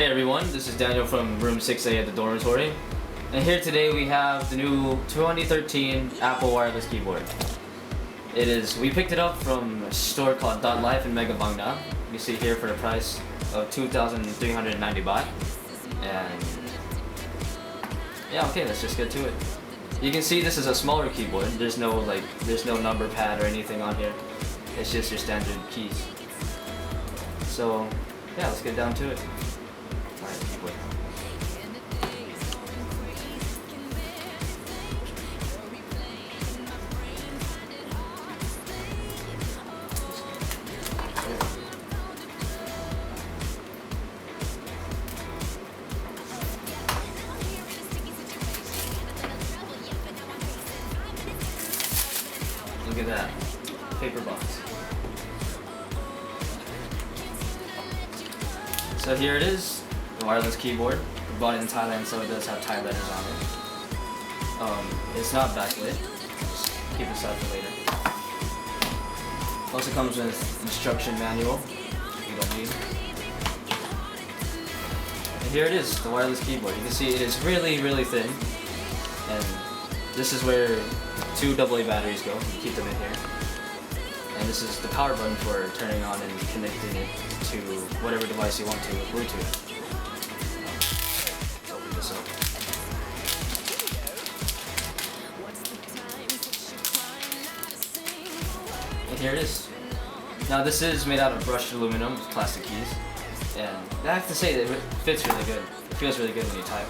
Hey everyone, this is Daniel from room 6A at the dormitory. And here today we have the new 2013 Apple wireless keyboard. We picked it up from a store called Dot Life in Megabangna. You see here for the price of 2,390 baht. And yeah, okay, let's just get to it. You can see this is a smaller keyboard. There's no number pad or anything on here. It's just your standard keys. So yeah, let's get down to it. Alright, keyboard. Look at that paper box. So here it is, the wireless keyboard. We bought it in Thailand, so it does have Thai letters on it. It's not backlit. Just keep it aside for later. Also comes with instruction manual, if you don't need. And here it is, the wireless keyboard. You can see it is really thin, and this is where 2 AA batteries go. You keep them in here. And this is the power button for turning on and connecting it to whatever device you want to with Bluetooth. Let's open this up. And here it is. Now this is made out of brushed aluminum with plastic keys. And I have to say that it fits really good. It feels really good when you type.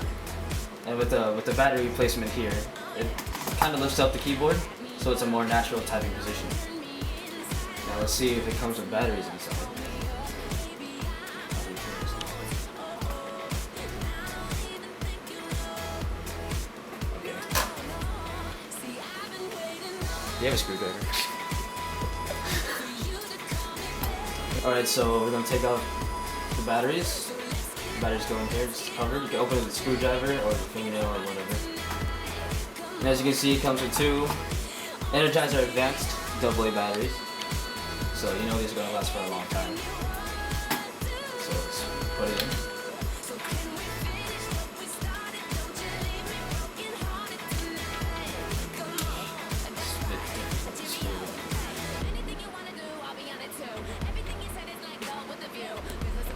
And with the battery placement here, it kind of lifts up the keyboard, so it's a more natural typing position. Now let's see if it comes with batteries inside. Okay. Do you have a screwdriver? Alright, so we're going to take out the batteries. The batteries go in here, just covered. You can open it with a screwdriver or a fingernail or whatever. And as you can see, it comes with 2 Energizer Advanced AA batteries. So you know these are going to last for a long time. So let's put it in.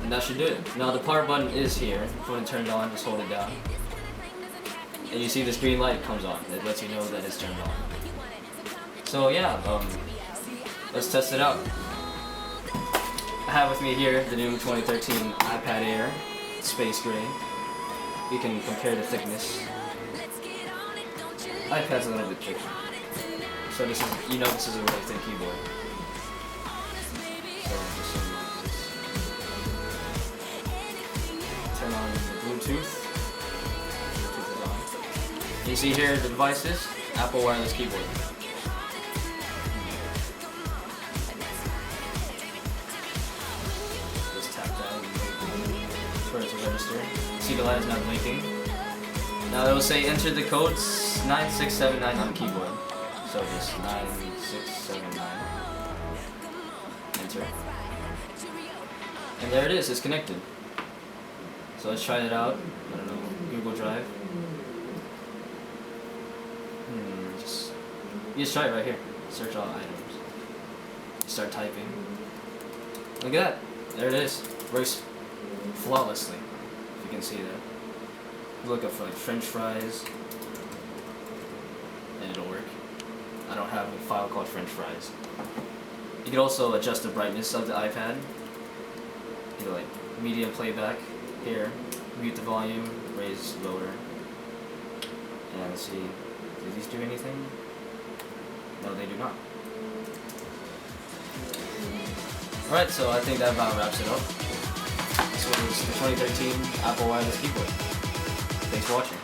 And that should do it. Now the power button is here. If you want to turn it on, just hold it down. And you see this green light comes on. It lets you know that it's turned on. So yeah, let's test it out. I have with me here the new 2013 iPad Air Space Gray. You can compare the thickness. iPad's a little bit thicker. So this is, this is a really thin keyboard. So just turn on the Bluetooth. You see here the devices, Apple wireless keyboard. Just tap that for it to register. See the light is not blinking. Now it will say enter the codes 9679 on the keyboard. So just 9679. Enter. And there it is, it's connected. So let's try it out. I don't know, Google Drive. You just try it right here. Search all items. Start typing. Look at that. There it is. Works flawlessly. If you can see that. Look up for like French fries. And it'll work. I don't have a file called French fries. You can also adjust the brightness of the iPad. You know, like media playback here. Mute the volume. Raise, lower. And let's see. Do these do anything? No, they do not. Alright, so I think that about wraps it up. This was the 2013 Apple wireless keyboard. Thanks for watching.